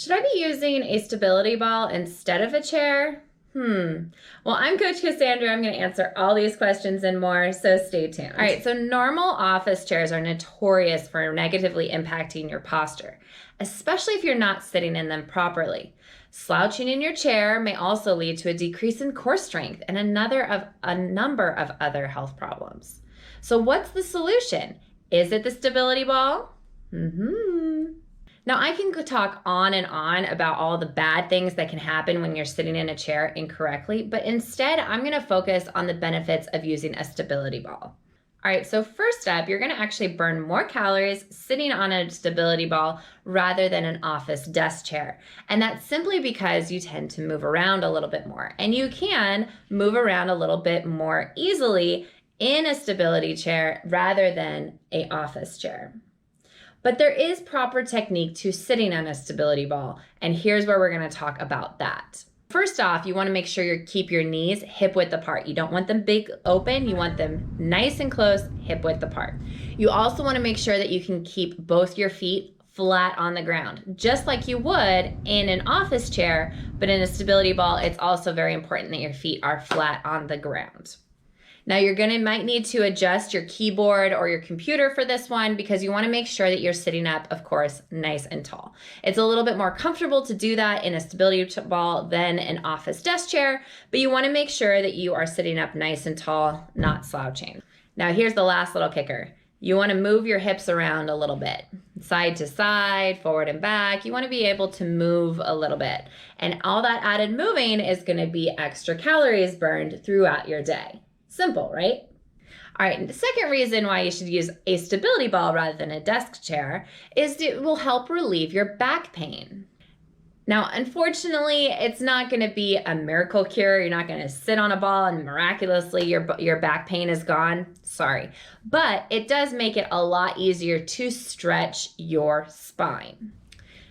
Should I be using a stability ball instead of a chair? Well, I'm Coach Cassandra. I'm going to answer all these questions and more, so stay tuned. All right, so normal office chairs are notorious for negatively impacting your posture, especially if you're not sitting in them properly. Slouching in your chair may also lead to a decrease in core strength and a number of other health problems. So what's the solution? Is it the stability ball? Now, I can talk on and on about all the bad things that can happen when you're sitting in a chair incorrectly, but instead, I'm going to focus on the benefits of using a stability ball. All right, so first up, you're going to actually burn more calories sitting on a stability ball rather than an office desk chair. And that's simply because you tend to move around a little bit more. And you can move around a little bit more easily in a stability chair rather than an office chair. But there is proper technique to sitting on a stability ball, and here's where we're going to talk about that. First off, you want to make sure you keep your knees hip width apart. You don't want them big open, you want them nice and close, hip width apart. You also want to make sure that you can keep both your feet flat on the ground, just like you would in an office chair, but in a stability ball, it's also very important that your feet are flat on the ground. Now might need to adjust your keyboard or your computer for this one because you want to make sure that you're sitting up, of course, nice and tall. It's a little bit more comfortable to do that in a stability ball than an office desk chair, but you want to make sure that you are sitting up nice and tall, not slouching. Now here's the last little kicker. You want to move your hips around a little bit, side to side, forward and back. You want to be able to move a little bit. And all that added moving is going to be extra calories burned throughout your day. Simple, right? All right, and the second reason why you should use a stability ball rather than a desk chair is it will help relieve your back pain. Now, unfortunately, it's not going to be a miracle cure. You're not going to sit on a ball and miraculously your back pain is gone. Sorry. But it does make it a lot easier to stretch your spine.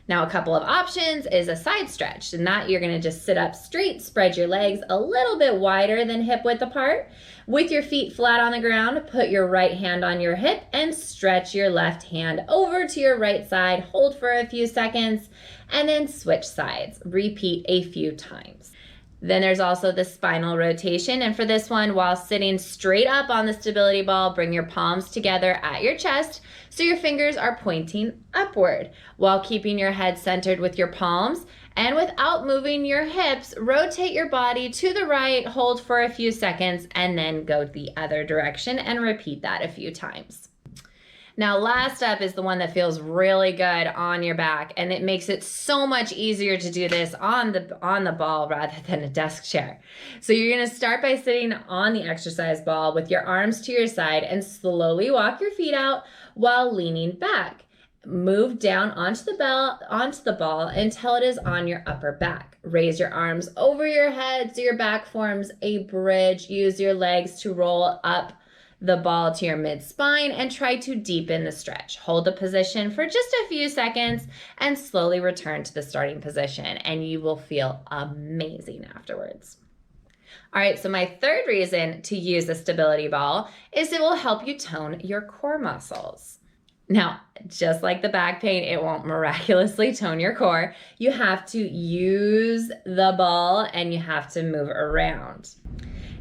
Now, a couple of options is a side stretch, and that you're going to just sit up straight, spread your legs a little bit wider than hip width apart. With your feet flat on the ground, put your right hand on your hip and stretch your left hand over to your right side. Hold for a few seconds and then switch sides. Repeat a few times. Then there's also the spinal rotation, and for this one, while sitting straight up on the stability ball, bring your palms together at your chest so your fingers are pointing upward while keeping your head centered with your palms, and without moving your hips, rotate your body to the right, hold for a few seconds, and then go the other direction and repeat that a few times. Now, last up is the one that feels really good on your back, and it makes it so much easier to do this on the ball rather than a desk chair. So you're going to start by sitting on the exercise ball with your arms to your side and slowly walk your feet out while leaning back. Move down onto the ball until it is on your upper back. Raise your arms over your head so your back forms a bridge. Use your legs to roll up the ball to your mid-spine and try to deepen the stretch. Hold the position for just a few seconds and slowly return to the starting position, and you will feel amazing afterwards. All right, so my third reason to use a stability ball is it will help you tone your core muscles. Now, just like the back pain, it won't miraculously tone your core. You have to use the ball and you have to move around.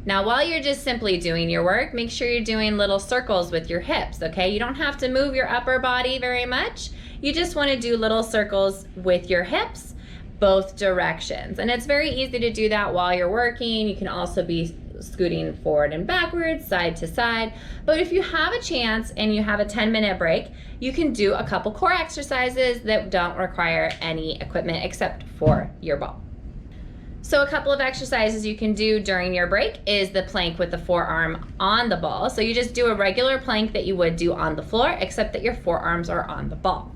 Now, while you're just simply doing your work, make sure you're doing little circles with your hips, okay? You don't have to move your upper body very much. You just want to do little circles with your hips, both directions. And it's very easy to do that while you're working. You can also be scooting forward and backwards, side to side. But if you have a chance and you have a 10-minute break, you can do a couple core exercises that don't require any equipment except for your ball. So a couple of exercises you can do during your break is the plank with the forearm on the ball. So you just do a regular plank that you would do on the floor, except that your forearms are on the ball.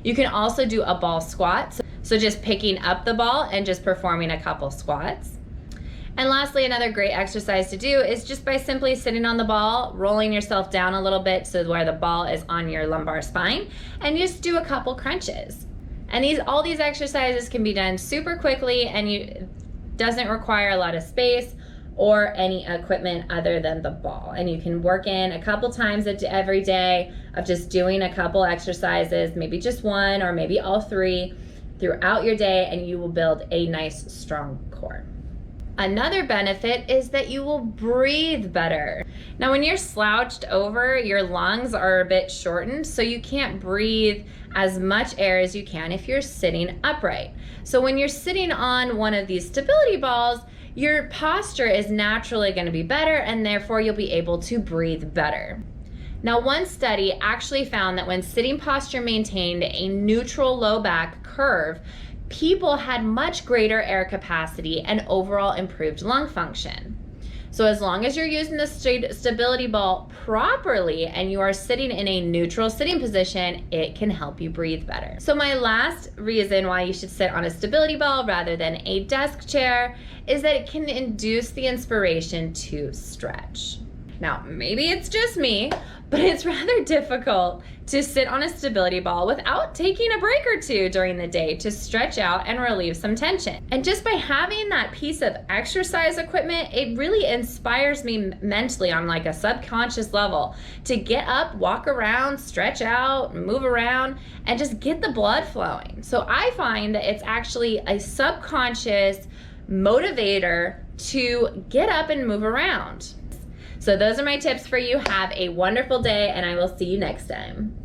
You can also do a ball squat. So just picking up the ball and just performing a couple squats. And lastly, another great exercise to do is just by simply sitting on the ball, rolling yourself down a little bit so where the ball is on your lumbar spine, and just do a couple crunches. And all these exercises can be done super quickly, and it doesn't require a lot of space or any equipment other than the ball. And you can work in a couple times every day of just doing a couple exercises, maybe just one or maybe all three, throughout your day, and you will build a nice, strong core. Another benefit is that you will breathe better. Now, when you're slouched over, your lungs are a bit shortened, so you can't breathe as much air as you can if you're sitting upright. So when you're sitting on one of these stability balls, your posture is naturally going to be better, and therefore you'll be able to breathe better. Now, one study actually found that when sitting posture maintained a neutral low back curve, people had much greater air capacity and overall improved lung function. So as long as you're using the stability ball properly and you are sitting in a neutral sitting position, it can help you breathe better. So my last reason why you should sit on a stability ball rather than a desk chair is that it can induce the inspiration to stretch. Now, maybe it's just me, but it's rather difficult to sit on a stability ball without taking a break or two during the day to stretch out and relieve some tension. And just by having that piece of exercise equipment, it really inspires me mentally on like a subconscious level to get up, walk around, stretch out, move around, and just get the blood flowing. So I find that it's actually a subconscious motivator to get up and move around. So those are my tips for you. Have a wonderful day, and I will see you next time.